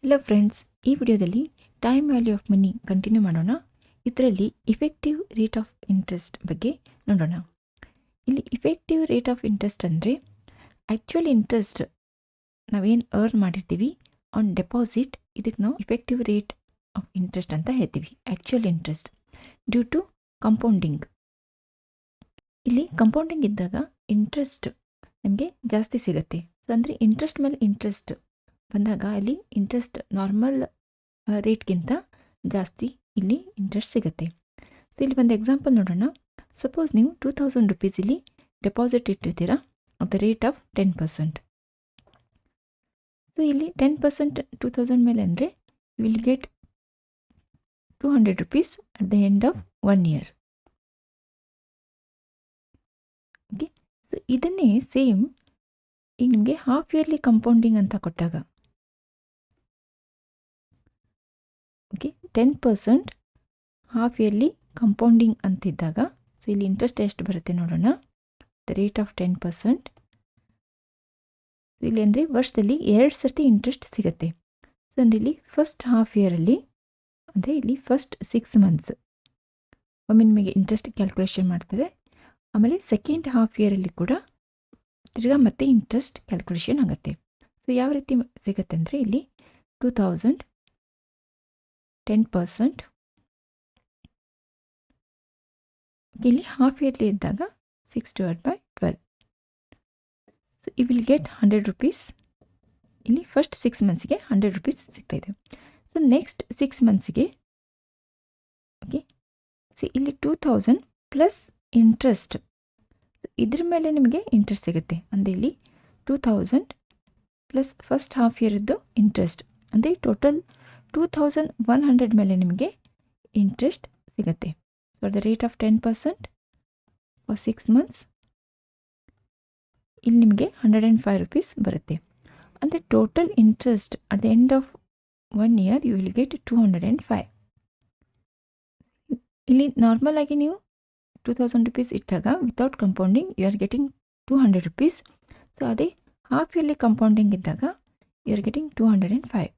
Hello friends, ಈ ವಿಡಿಯೋದಲ್ಲಿ time value of money continue ಮಾಡೋಣ. ಇದರಲ್ಲಿ ಇಫೆಕ್ಟಿವ್ ರೇಟ್ ಆಫ್ ಇಂಟ್ರೆಸ್ಟ್ ಬಗ್ಗೆ ನೋಡೋಣ. ಇಲ್ಲಿ ಇಫೆಕ್ಟಿವ್ ರೇಟ್ ಆಫ್ ಇಂಟ್ರೆಸ್ಟ್ ಅಂದರೆ ಆ್ಯಕ್ಚುಯಲ್ ಇಂಟ್ರೆಸ್ಟ್ ನಾವೇನು ಅರ್ನ್ ಮಾಡಿರ್ತೀವಿ ಆನ್ ಡೆಪಾಸಿಟ್, ಇದಕ್ಕೆ ನಾವು ಇಫೆಕ್ಟಿವ್ ರೇಟ್ ಆಫ್ ಇಂಟ್ರೆಸ್ಟ್ ಅಂತ ಹೇಳ್ತೀವಿ. Actual interest due to compounding. ಇಲ್ಲಿ ಕಂಪೌಂಡಿಂಗ್ ಇದ್ದಾಗ ಇಂಟ್ರೆಸ್ಟ್ ನಮಗೆ ಜಾಸ್ತಿ ಸಿಗುತ್ತೆ. ಸೊ ಅಂದರೆ ಇಂಟ್ರೆಸ್ಟ್ ಮೇಲೆ ಇಂಟ್ರೆಸ್ಟ್ ಬಂದಾಗ ಅಲ್ಲಿ ಇಂಟ್ರೆಸ್ಟ್ ನಾರ್ಮಲ್ ರೇಟ್ಗಿಂತ ಜಾಸ್ತಿ ಇಲ್ಲಿ ಇಂಟ್ರೆಸ್ಟ್ ಸಿಗುತ್ತೆ. ಸೊ ಇಲ್ಲಿ ಒಂದು ಎಕ್ಸಾಂಪಲ್ ನೋಡೋಣ. ಸಪೋಸ್ ನೀವು 2000 ರುಪೀಸ್ ಇಲ್ಲಿ ಡೆಪಾಸಿಟ್ ಇಟ್ಟಿರ್ತೀರಾ at the rate of 10%. So ಇಲ್ಲಿ 10% 2000 ಮೇಲೆ ಅಂದರೆ you will get 200 rupees at the end of 1 year. Okay, so ಇದನ್ನೇ ಸೇಮ್ ಈಗ ನಿಮಗೆ ಹಾಫ್ ಇಯರ್ಲಿ ಕಂಪೌಂಡಿಂಗ್ ಅಂತ ಕೊಟ್ಟಾಗ, ಓಕೆ 10% ಹಾಫ್ ಇಯರ್ಲಿ ಕಂಪೌಂಡಿಂಗ್ ಅಂತಿದ್ದಾಗ, ಸೊ ಇಲ್ಲಿ ಇಂಟ್ರೆಸ್ಟ್ ಎಷ್ಟು ಬರುತ್ತೆ ನೋಡೋಣ. The rate of 10%. ಇಲ್ಲಿ ಅಂದರೆ ವರ್ಷದಲ್ಲಿ 2 ಸರ್ತಿ ಇಂಟ್ರೆಸ್ಟ್ ಸಿಗುತ್ತೆ. ಸೊ ಅಂದರೆ ಇಲ್ಲಿ ಫಸ್ಟ್ ಹಾಫ್ ಇಯರಲ್ಲಿ ಅಂದರೆ ಇಲ್ಲಿ ಫಸ್ಟ್ 6 ಮಂತ್ಸ್ ಒಮ್ಮೆ ನಿಮಗೆ ಇಂಟ್ರೆಸ್ಟ್ ಕ್ಯಾಲ್ಕುಲೇಷನ್ ಮಾಡ್ತದೆ. ಆಮೇಲೆ ಸೆಕೆಂಡ್ ಹಾಫ್ ಇಯರಲ್ಲಿ ಕೂಡ ತಿರ್ಗಾ ಮತ್ತೆ ಇಂಟ್ರೆಸ್ಟ್ ಕ್ಯಾಲ್ಕುಲೇಷನ್ ಆಗುತ್ತೆ. ಸೊ ಯಾವ ರೀತಿ ಸಿಗುತ್ತೆ ಅಂದರೆ ಇಲ್ಲಿ 2000 10%, ಇಲ್ಲಿ ಹಾಫ್ ಇಯರ್ಲಿ ಇದ್ದಾಗ 6/12. So you will get 100 rupees. ಇಲ್ಲಿ ಫಸ್ಟ್ 6 ಮಂತ್ಸ್ಗೆ 100 ರುಪೀಸ್ ಸಿಗ್ತಾಯಿದೆ. ಸೊ ನೆಕ್ಸ್ಟ್ 6 ಮಂತ್ಸ್ಗೆ ಓಕೆ, ಸೊ ಇಲ್ಲಿ 2000 ಪ್ಲಸ್ ಇಂಟ್ರೆಸ್ಟ್, ಇದ್ರ ಮೇಲೆ ನಿಮಗೆ ಇಂಟ್ರೆಸ್ಟ್ ಸಿಗುತ್ತೆ. ಅಂದರೆ ಇಲ್ಲಿ 2000 ಪ್ಲಸ್ ಫಸ್ಟ್ ಹಾಫ್ ಇಯರ್ದು ಇಂಟ್ರೆಸ್ಟ್ ಅಂದರೆ ಟೋಟಲ್ 2100 ಮೇಲೆ ನಿಮಗೆ ಇಂಟ್ರೆಸ್ಟ್ ಸಿಗುತ್ತೆ. So the rate of 10% for 6 months ಇಲ್ಲಿ ನಿಮಗೆ 105 ರುಪೀಸ್ ಬರುತ್ತೆ. ಅಂದರೆ total interest at the end of 1 year you will get 205. ಇಲ್ಲಿ ನಾರ್ಮಲ್ ಆಗಿ ನೀವು 2000 ರುಪೀಸ್ ಇಟ್ಟಾಗ without compounding you are getting 200 rupees. So ಅದೇ ಹಾಫ್ ಇಯರ್ಲಿ ಕಂಪೌಂಡಿಂಗ್ ಇದ್ದಾಗ ಯು ಆರ್ ಗೆಟಿಂಗ್ 205.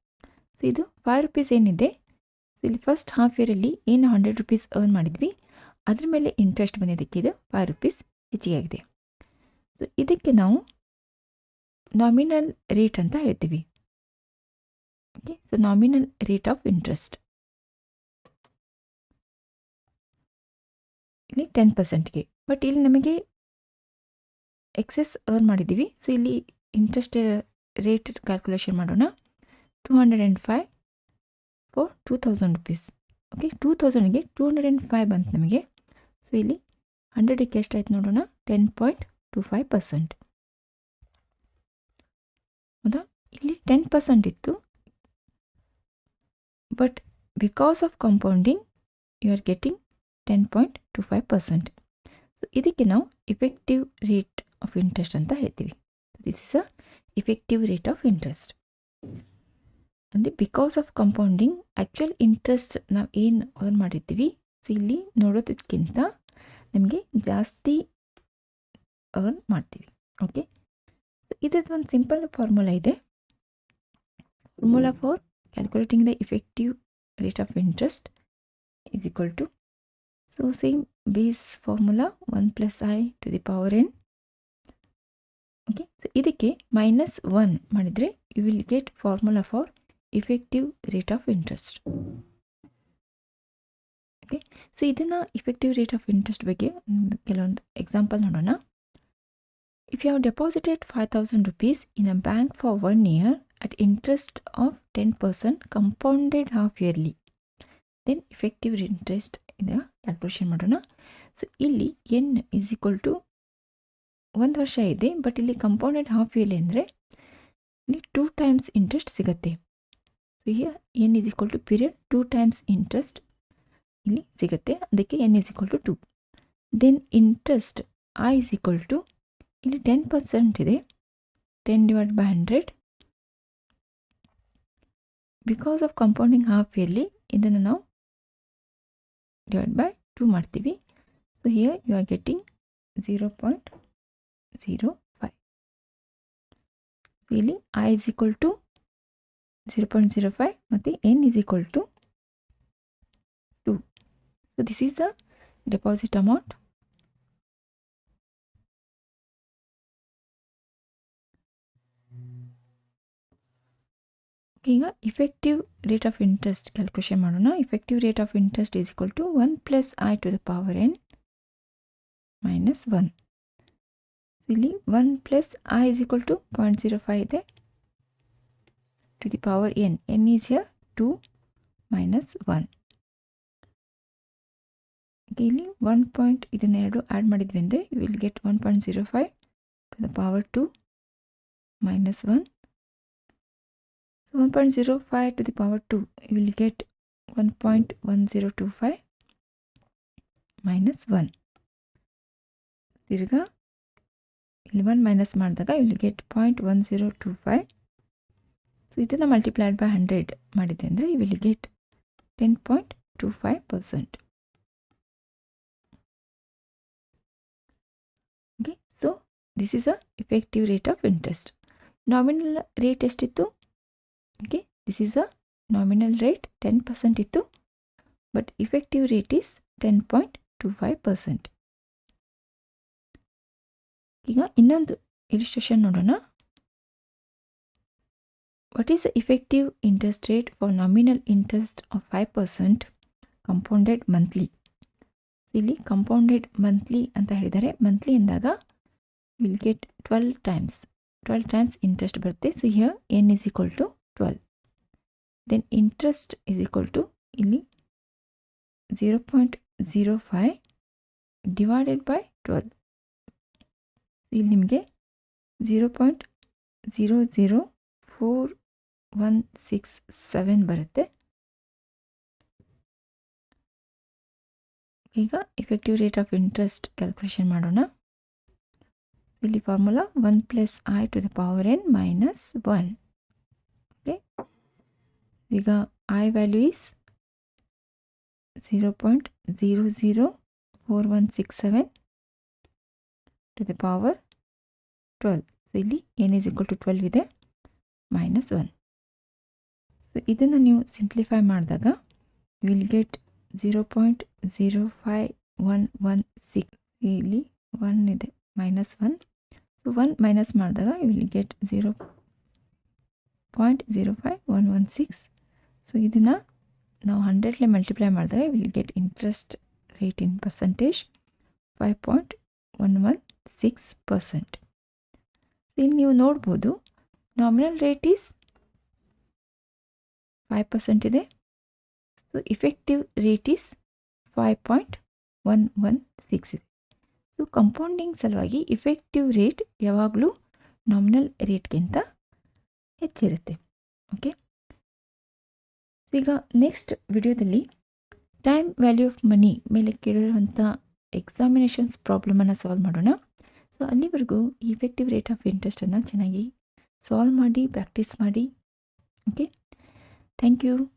ಸೊ ಇದು 5 ರುಪೀಸ್ ಏನಿದೆ, ಸೊ ಇಲ್ಲಿ ಫಸ್ಟ್ ಹಾಫ್ ಇಯರಲ್ಲಿ ಏನು 100 ರುಪೀಸ್ ಅರ್ನ್ ಮಾಡಿದ್ವಿ ಅದ್ರ ಮೇಲೆ ಇಂಟ್ರೆಸ್ಟ್ ಬಂದಿದ್ದಕ್ಕೆ ಇದು 5 ರುಪೀಸ್ ಹೆಚ್ಚಿಗೆ ಆಗಿದೆ. ಸೊ ಇದಕ್ಕೆ ನಾವು ನಾಮಿನಲ್ ರೇಟ್ ಅಂತ ಹೇಳ್ತೀವಿ. Okay, so nominal rate of interest ಇಲ್ಲಿ 10%ಗೆ. ಬಟ್ ಇಲ್ಲಿ ನಮಗೆ ಎಕ್ಸೆಸ್ ಅರ್ನ್ ಮಾಡಿದ್ದೀವಿ. ಸೊ ಇಲ್ಲಿ ಇಂಟ್ರೆಸ್ಟ್ ರೇಟ್ ಕ್ಯಾಲ್ಕುಲೇಷನ್ ಮಾಡೋಣ. 205 ಫಾರ್ 2000 ರುಪೀಸ್. ಓಕೆ, 2000ಗೆ 205 ಬಂತು ನಮಗೆ. ಸೊ ಇಲ್ಲಿ 100ಕ್ಕೆ ಎಷ್ಟಾಯ್ತು ನೋಡೋಣ, 10.25%. ಹೌದಾ, ಇಲ್ಲಿ 10% ಇತ್ತು. But because of compounding you are getting 10.25%. So ಇದಕ್ಕೆ ನಾವು ಇಫೆಕ್ಟಿವ್ ರೇಟ್ ಆಫ್ ಇಂಟ್ರೆಸ್ಟ್ ಅಂತ ಹೇಳ್ತೀವಿ. This is a effective rate of interest. ಅಂದರೆ because of compounding actual interest ನಾವು ಏನು ಅರ್ನ್ ಮಾಡಿರ್ತೀವಿ, ಸೊ ಇಲ್ಲಿ ನೋಡೋದಕ್ಕಿಂತ ನಮಗೆ ಜಾಸ್ತಿ ಅರ್ನ್ ಮಾಡ್ತೀವಿ. ಓಕೆ, ಸೊ ಇದರದ್ದು ಒಂದು ಸಿಂಪಲ್ ಫಾರ್ಮುಲಾ ಇದೆ. Formula for calculating the effective rate of interest is equal to, so same base formula 1 plus I to the power n. Okay, so ಇದಕ್ಕೆ -1 ಮಾಡಿದರೆ you will get formula for effective rate of interest. Okay, so ಇದನ್ನು effective rate of interest ಬಗ್ಗೆ ಕೆಲವೊಂದು example ನೋಡೋಣ. If you have deposited 5000 rupees in a bank for 1 year at interest of 10% compounded half yearly, then effective interest ಇದನ್ನು calculation ಮಾಡೋಣ. So ಇಲ್ಲಿ n is equal to 1 ವರ್ಷ ಇದೆ, but ಇಲ್ಲಿ compounded half yearly ಅಂದರೆ ಇಲ್ಲಿ 2 ಟೈಮ್ಸ್ ಇಂಟ್ರೆಸ್ಟ್ ಸಿಗುತ್ತೆ. So here n is equal to period 2 times interest ಇಲ್ಲಿ ಸಿಗುತ್ತೆ. ಅದಕ್ಕೆ n is equal to 2. Then interest i is equal to ಇಲ್ಲಿ 10% ಇದೆ, 10/100. Because of compounding half yearly ಇದನ್ನು ನಾವು ಡಿವೈಡ್ ಬೈ 2 ಮಾಡ್ತೀವಿ. So here you are getting 0.05. ಇಲ್ಲಿ I is equal to 0.05 ಮತ್ತು n is equal to 2. So this is the deposit amount. ಈಗ effective rate of interest calculation ಮಾಡೋಣ. Effective rate of interest is equal to 1 plus i to the power n minus 1. So ಇಲ್ಲಿ 1 plus i is equal to 0.05 ಇದೆ to the power n. n is here 2 minus 1. ಇಲ್ಲಿ 1 point ಇದನ್ನ ಎರಡು add ಮಾಡಿದ್ವಿ ಅಂದರೆ you will get 1.05 to the power 2 minus 1. So 1.05 to the power 2, you will get 1.1025 minus 1. ತಿರ್ಗಾ ಇಲ್ಲಿ 1 minus ಮಾಡಿದಾಗ you will get 0.1025. So ಇದನ್ನು ಮಲ್ಟಿಪ್ಲೈಡ್ ಬೈ 100 ಮಾಡಿದೆ ಅಂದರೆ you will get 10.25%. Okay, so this is a effective rate of interest. Nominal rate ಎಷ್ಟಿತ್ತು? Okay, this is a nominal rate 10% ಇತ್ತು, but effective rate is 10.25%. ಈಗ ಇನ್ನೊಂದು illustration ನೋಡೋಣ. What is the effective interest rate for nominal interest of 5% compounded monthly? ಇಲ್ಲಿ compounded monthly ಅಂತ ಹೇಳಿದರೆ monthly ಎಂದಾಗ will get 12 times interest ಬರುತ್ತೆ. So here n is equal to 12. Then interest is equal to ಇಲ್ಲಿ 0.05 divided by 12. ಇಲ್ಲಿ ನಿಮಗೆ 0.004167 ಬರುತ್ತೆ. ಈಗ effective rate of interest calculation ಮಾಡೋಣ. ಇಲ್ಲಿ formula 1 plus i to the power n minus 1. Okay, ಈಗ i value is 0.004167 to the power 12. So ಇಲ್ಲಿ n is equal to 12 ಇದೆ ಮೈನಸ್ 1. ಸೊ ಇದನ್ನು ನೀವು ಸಿಂಪ್ಲಿಫೈ ಮಾಡಿದಾಗ ಯು ವಿಲ್ ಗೆಟ್ 0.05116. ಇಲ್ಲಿ 1 ಇದೆ ಮೈನಸ್ 1. ಸೊ 1 ಮೈನಸ್ ಮಾಡಿದಾಗ ಯು ವಿಲ್ ಗೆಟ್ 0.05116. ಸೊ ಇದನ್ನು ನಾವು 100ಲೆ ಮಲ್ಟಿಪ್ಲೈ ಮಾಡಿದಾಗ you will get interest rate in percentage 5.116%. ಇಲ್ಲಿ ನೀವು ನೋಡ್ಬೋದು ನಾಮಿನಲ್ ರೇಟ್ ಈಸ್ 5% ಇದೆ. ಸೊ ಇಫೆಕ್ಟಿವ್ ರೇಟ್ ಈಸ್ 5.116 ಇದೆ. ಸೊ ಕಂಪೌಂಡಿಂಗ್ ಸಲುವಾಗಿ ಇಫೆಕ್ಟಿವ್ ರೇಟ್ ಯಾವಾಗಲೂ ನಾಮಿನಲ್ ರೇಟ್ಗಿಂತ ಹೆಚ್ಚಿರುತ್ತೆ. ಓಕೆ, ಈಗ ನೆಕ್ಸ್ಟ್ ವಿಡಿಯೋದಲ್ಲಿ ಟೈಮ್ ವ್ಯಾಲ್ಯೂ ಆಫ್ ಮನಿ ಮೇಲೆ ಕೇಳಿರುವಂಥ ಎಕ್ಸಾಮಿನೇಷನ್ಸ್ ಪ್ರಾಬ್ಲಮನ್ನು ಸಾಲ್ವ್ ಮಾಡೋಣ. ಸೊ ಅಲ್ಲಿವರೆಗೂ ಇಫೆಕ್ಟಿವ್ ರೇಟ್ ಆಫ್ ಇಂಟ್ರೆಸ್ಟನ್ನು ಚೆನ್ನಾಗಿ ಸಾಲ್ವ್ ಮಾಡಿ ಪ್ರಾಕ್ಟೀಸ್ ಮಾಡಿ. Okay, thank you.